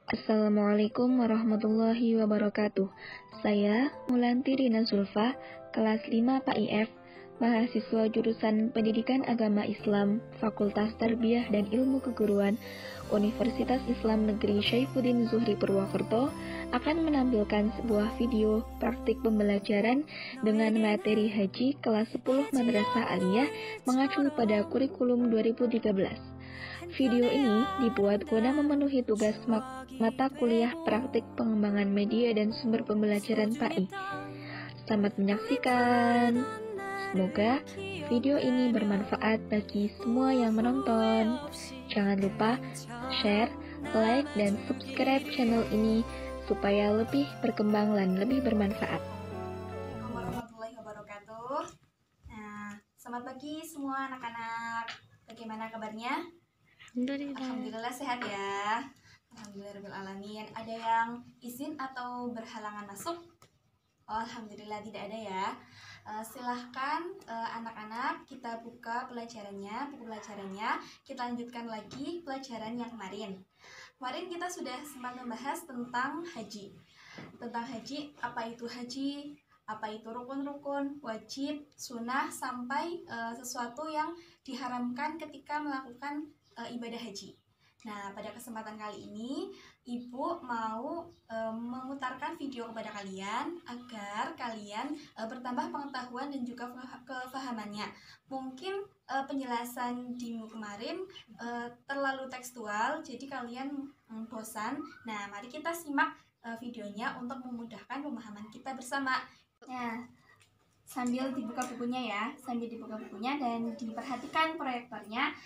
Assalamualaikum warahmatullahi wabarakatuh. Saya Mulanti Rina Zulfa, kelas 5 PAIF, mahasiswa jurusan Pendidikan Agama Islam, Fakultas Tarbiyah dan Ilmu Keguruan, Universitas Islam Negeri Syaifuddin Zuhri Purwokerto, akan menampilkan sebuah video praktik pembelajaran dengan materi haji kelas 10 Madrasah Aliyah mengacu pada kurikulum 2013. Video ini dibuat guna memenuhi tugas mata kuliah praktik pengembangan media dan sumber pembelajaran PAI. Selamat menyaksikan. Semoga video ini bermanfaat bagi semua yang menonton. Jangan lupa share, like, dan subscribe channel ini supaya lebih berkembang dan lebih bermanfaat. Assalamualaikum warahmatullahi wabarakatuh. Nah, selamat pagi semua anak-anak. Bagaimana kabarnya? Alhamdulillah sehat ya. Alhamdulillahirrahmanirrahim. Ada yang izin atau berhalangan masuk? Oh, alhamdulillah tidak ada ya. Silahkan anak-anak, kita buka pelajarannya, buku pelajarannya. Kita lanjutkan lagi pelajaran yang kemarin. Kemarin kita sudah sempat membahas tentang haji. Tentang haji, apa itu haji, apa itu rukun-rukun, wajib, sunnah, sampai sesuatu yang diharamkan ketika melakukan ibadah haji. Nah, pada kesempatan kali ini, Ibu mau memutarkan video kepada kalian agar kalian bertambah pengetahuan dan juga kefahamannya. Mungkin penjelasan di minggu kemarin terlalu tekstual, jadi kalian bosan. Nah, mari kita simak videonya untuk memudahkan pemahaman kita bersama. Nah, sambil dibuka bukunya ya, dan diperhatikan proyektornya.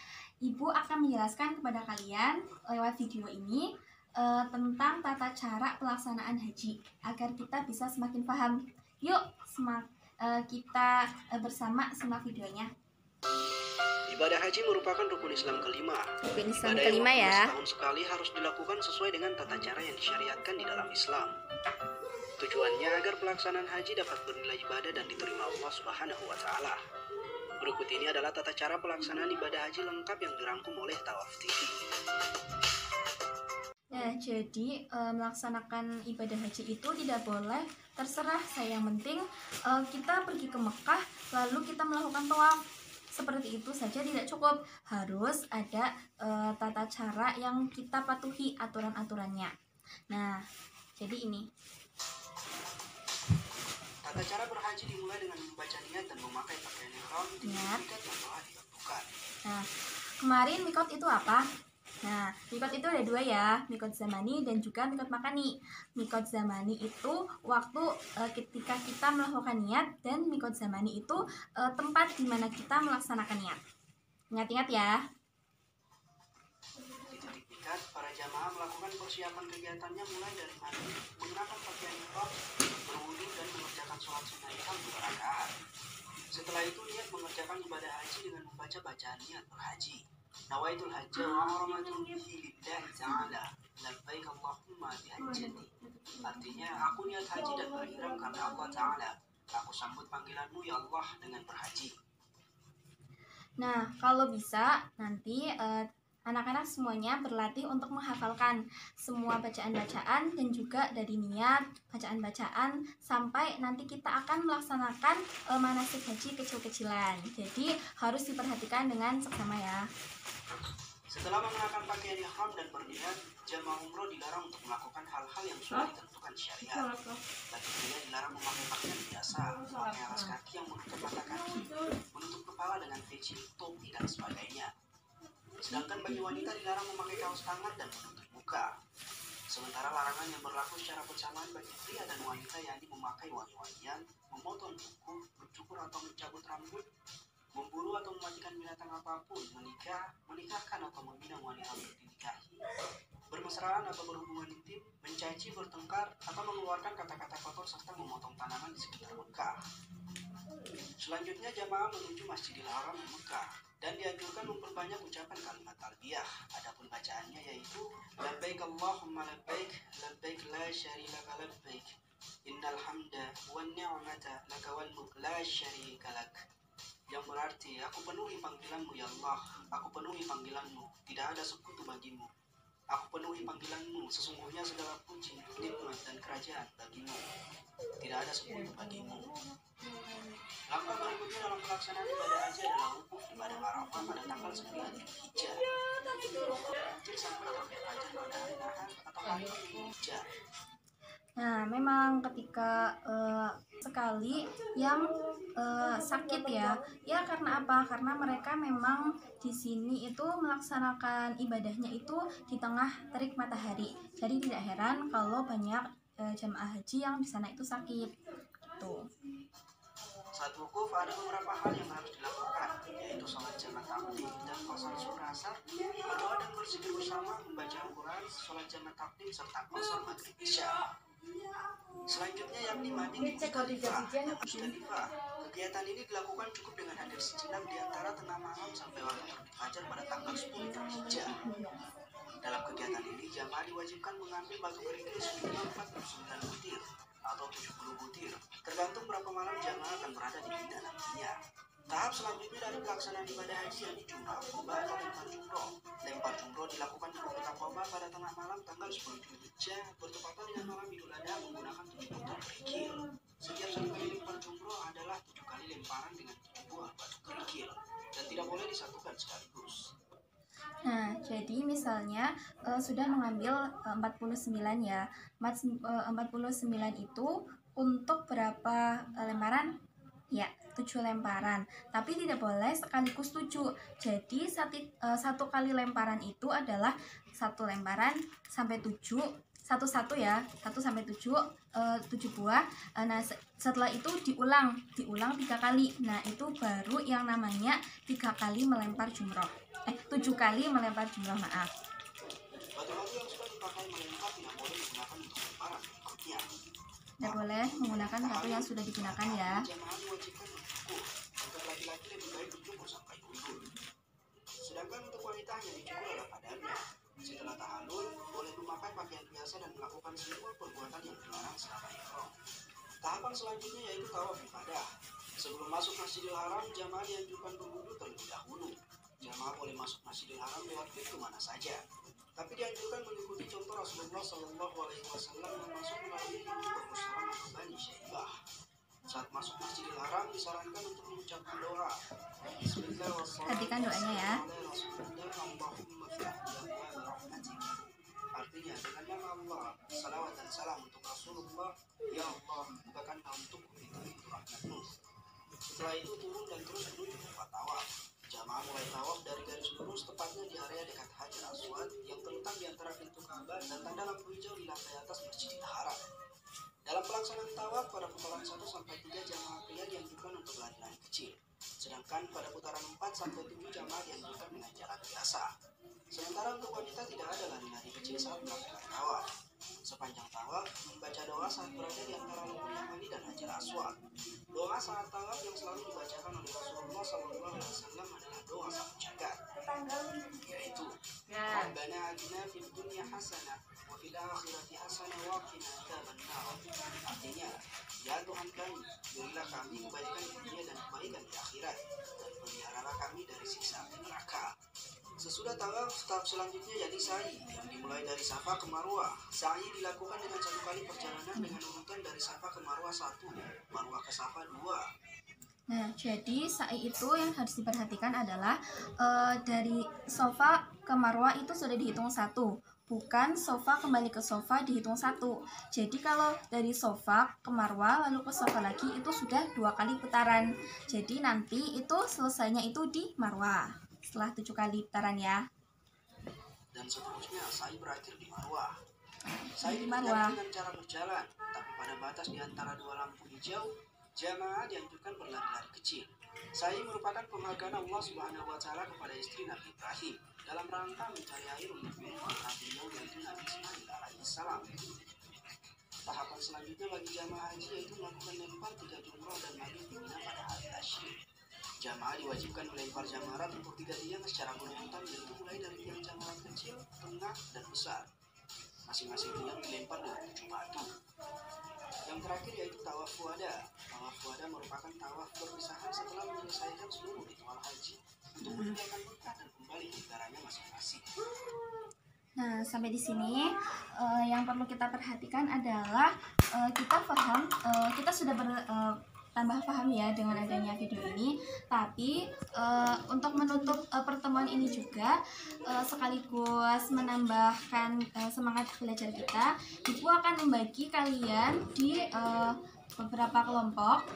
Ibu akan menjelaskan kepada kalian lewat video ini tentang tata cara pelaksanaan haji agar kita bisa semakin paham. Yuk, kita bersama simak videonya. Ibadah haji merupakan rukun Islam kelima. Rukun Islam Ibadah kelima yang ya. setahun sekali harus dilakukan sesuai dengan tata cara yang disyariatkan di dalam Islam. Tujuannya agar pelaksanaan haji dapat bernilai ibadah dan diterima Allah Subhanahu wa Ta'ala. Berikut ini adalah tata cara pelaksanaan ibadah haji lengkap yang dirangkum oleh Tawaf TV. Nah, jadi melaksanakan ibadah haji itu tidak boleh terserah saya, yang penting kita pergi ke Mekah lalu kita melakukan tawaf. Seperti itu saja tidak cukup, harus ada tata cara yang kita patuhi aturan-aturannya. Nah, jadi ini. Tata cara berhaji dimulai dengan membaca niat dan memakai pakaian ihram di miqat yang telah ditentukan. Nah, kemarin miqat itu apa? Nah, miqat itu ada dua ya, miqat zamani dan juga miqat makani. Miqat zamani itu waktu ketika kita melakukan niat, dan miqat zamani itu tempat di mana kita melaksanakan niat. Ingat-ingat ya. Di titik miqat, para jamaah melakukan persiapan kegiatannya mulai dari mandi, mengenakan pakaian ihram, berwudu dan mengerjakan sholat sunnah ihram 2 rakaat. Setelah itu niat mengerjakan ibadah haji dengan membaca bacaan niat berhaji. Nawaitul hajja wa umratan lillahi ta'ala labbaik Allahumma bihajjati. Artinya, aku niat haji dan berihram karena Allah Ta'ala. Aku sambut panggilanmu ya Allah dengan berhaji. Nah, kalau bisa nanti anak-anak semuanya berlatih untuk menghafalkan semua bacaan-bacaan dan juga dari niat, bacaan-bacaan, sampai nanti kita akan melaksanakan manasik haji kecil-kecilan. Jadi harus diperhatikan dengan seksama ya. Setelah mengenakan pakaian ihram dan berniat, jamaah umroh dilarang untuk melakukan hal-hal yang sudah ditentukan syariat. Bagi pria dilarang memakai pakaian biasa, memakai alas kaki yang menutup mata kaki, menutup kepala dengan peci, topi, dan sebagainya. Sedangkan bagi wanita dilarang memakai kaos tangan dan menutup muka. Sementara larangan yang berlaku secara bersamaan bagi pria dan wanita, yakni memakai wangi-wangian, memotong kuku, mencukur atau mencabut rambut, memburu atau mematikan binatang apapun, menikahkan atau meminang wanita untuk dinikahi, bermesraan atau berhubungan intim, mencaci, bertengkar, atau mengeluarkan kata-kata kotor serta memotong tanaman di sekitar Mekah. Selanjutnya jamaah menuju Masjidil Haram di Mekah dan dianjurkan memperbanyak ucapan kalimat talbiyah. Adapun bacaannya yaitu labbaik Allahumma labbaik, labbaik la syarika labbaik, innal hamda wan ni'mata laka wal mulk la syarika lak. Yang berarti, aku penuhi panggilanmu ya Allah, aku penuhi panggilanmu, tidak ada sekutu bagimu. Aku penuhi panggilanmu, sesungguhnya segala puji, nikmat dan kerajaan bagimu. Tidak ada sekutu bagimu. Langkah berikutnya dalam pelaksanaan ibadah haji adalah wukuf di Padang Arafah pada tanggal 9 Dzulhijjah. Banjir sampai terbit fajar pada hari Ahad atau hari Dzulhijjah. Nah, memang ketika sekali yang sakit ya karena apa? Karena mereka memang di sini itu melaksanakan ibadahnya itu di tengah terik matahari. Jadi tidak heran kalau banyak jamaah haji yang di sana itu sakit. Tuh. Saat wukuf ada beberapa hal yang harus dilakukan, yaitu sholat jamaah takdim dan qasar sunnah asar, berdoa dan berzikir bersama, membaca Al-Quran, sholat jamaah takdim serta qasar maghrib isya. Selanjutnya yakni mandi di Musdalifah dan Musdalifah. Kegiatan ini dilakukan cukup dengan hadir sejenak di antara tengah malam sampai waktu terbit fajar pada tanggal 10 Dzulhijjah. Dalam kegiatan ini jamaah diwajibkan mengambil batu kerikil sejumlah 49 butir atau 70 butir, tergantung berapa malam jamaah akan berada di Mina nantinya. Tahap selanjutnya dari pelaksanaan ibadah haji yakni jumrah aqobah atau lempar jumroh. Lempar jumroh dilakukan di Bukit Aqobah pada tengah malam tanggal 10 Dzulhijjah bertepatan dengan malam Idul Adha menggunakan 7 butir kerikil. Setiap satu kali lempar jumroh adalah 7 kali lemparan dengan 7 buah batu kerikil dan tidak boleh disatukan sekaligus. Nah, jadi misalnya sudah mengambil 49 ya. 49 itu untuk berapa lemparan? Ya, 7 lemparan. Tapi tidak boleh sekaligus 7. Jadi satu kali lemparan itu adalah satu lemparan sampai 7, satu ya, 1 sampai 7, 7 buah. Nah, setelah itu diulang 3 kali. Nah, itu baru yang namanya 3 kali melempar jumroh. 7 kali melempar jumroh, maaf. Batu-batu yang sudah dipakai melempar tidak boleh digunakan untuk lemparan berikutnya. Tidak boleh menggunakan batu yang sudah digunakan ya. Jamaah diwajibkan bercukur. Untuk laki-laki lebih baik bercukur sampai gundul. Sedangkan untuk wanita hanya dicukur ala badannya. Setelah tahallul, boleh memakai pakaian biasa dan melakukan semua perbuatan yang dilarang selama ihram. Tahapan selanjutnya yaitu tawaf ibadah. Sebelum masuk Masjidil Haram, jamaah dianjurkan berwudu terlebih dahulu. Jamaah boleh masuk Masjidil Haram lewat pintu mana saja, tapi dianjurkan mengikuti contoh Rasulullah SAW yang masuk melalui pintu Mus'ab atau Bani Syaibah. Saat masuk Masjidil Haram disarankan untuk mengucapkan doa. Perhatikan doanya ya. Artinya dengan nama Allah, salawat dan salam untuk Rasulullah. Ya Allah, bukakanlah untuk pintu rahmatmu. Setelah itu turun dan terus menuju tempat tawaf. Jamaah mulai tawaf dari garis lurus tepatnya di area dekat Hajar Aswad yang terletak di antara pintu Ka'bah dan tanda lampu hijau di lantai atas Masjidil Haram. Dalam pelaksanaan tawaf pada putaran 1 sampai 3 jamaah pria dianjurkan untuk lari-lari kecil, sedangkan pada putaran 4 sampai 7 jamaah dianjurkan dengan jalan biasa. Sementara untuk wanita tidak ada lari-lari kecil saat melakukan tawaf. Sepanjang tawaf membaca doa saat berada di antara Rukun Yamani dan Hajar Aswad. Doa saat tawaf yang selalu dibacakan oleh Rasulullah SAW adalah doa satu jagat, yaitu Rabbana atina fid dunya hasanah wa fil akhirati hasanah wa qina adzabannar. Artinya, ya Tuhan kami, berilah kami kebaikan di dunia dan kebaikan di akhirat, dan peliharalah kami dari siksa api neraka. Sesudah tawaf, tahap selanjutnya yakni sa'i yang dimulai dari Safa ke Marwah. Sa'i dilakukan dengan 1 kali perjalanan dengan urutan dari Safa ke Marwah 1, Marwah ke Safa 2. Nah, jadi sa'i itu yang harus diperhatikan adalah dari Safa ke Marwah itu sudah dihitung 1, bukan Safa kembali ke Safa dihitung 1. Jadi kalau dari Safa ke Marwah lalu ke Safa lagi itu sudah 2 kali putaran. Jadi nanti itu selesainya itu di Marwah setelah 7 kali putaran ya. Dan seterusnya sa'i berakhir di Marwah. Sa'i Di dikerjakan Marwah. dengan cara berjalan, tapi pada batas di antara 2 lampu hijau, jamaah dianjurkan berlari-lari kecil. Sa'i merupakan penghargaan Allah Subhanahu wa Ta'ala kepada istri Nabi Ibrahim dalam rangka mencari air untuk minum Nabi Nuh yaitu Nabi Ismail alaihissalam. Tahapan selanjutnya bagi jamaah haji yaitu melakukan lempar 3 jumroh dan mabit di Mina pada hari Tasyrik. Jamaah diwajibkan melempar jamarat untuk 3 tiang secara berurutan, yaitu mulai dari tiang jamarat kecil, tengah, dan besar. Masing-masing tiang dilempar dengan 7 batu. Yang terakhir yaitu tawaf wada. Tawaf wada merupakan tawaf perpisahan setelah menyelesaikan seluruh ritual haji untuk meninggalkan Mekah dan kembali ke negaranya masing-masing. Nah, sampai di sini yang perlu kita perhatikan adalah kita sudah tambah paham ya dengan adanya video ini. Tapi untuk menutup pertemuan ini juga sekaligus menambahkan semangat belajar kita, Ibu akan membagi kalian di beberapa kelompok.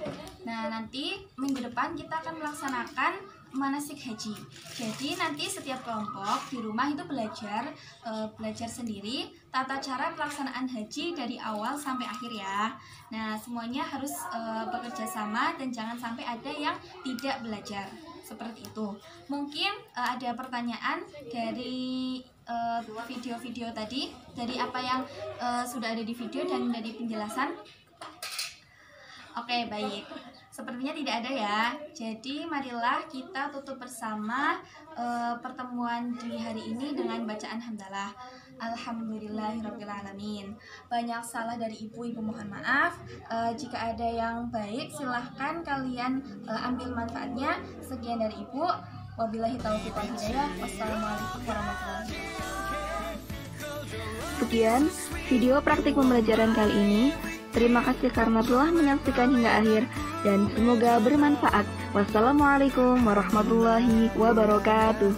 Nah, nanti minggu depan kita akan melaksanakan manasik haji. Jadi nanti setiap kelompok di rumah itu belajar sendiri tata cara pelaksanaan haji dari awal sampai akhir ya. Nah, semuanya harus bekerja sama dan jangan sampai ada yang tidak belajar. Seperti itu. Mungkin ada pertanyaan dari video-video tadi, dari apa yang sudah ada di video dan dari penjelasan. Oke, baik. Sepertinya tidak ada ya. Jadi marilah kita tutup bersama pertemuan di hari ini dengan bacaan hamdalah. Alhamdulillahirrabbilalamin. Banyak salah dari ibu mohon maaf. Jika ada yang baik silahkan kalian ambil manfaatnya. Sekian dari ibu. Wabillahi taufiq wal hidayah. Wassalamualaikum warahmatullahi wabarakatuh. Sekian video praktik pembelajaran kali ini. Terima kasih karena telah menyaksikan hingga akhir dan semoga bermanfaat. Wassalamualaikum warahmatullahi wabarakatuh.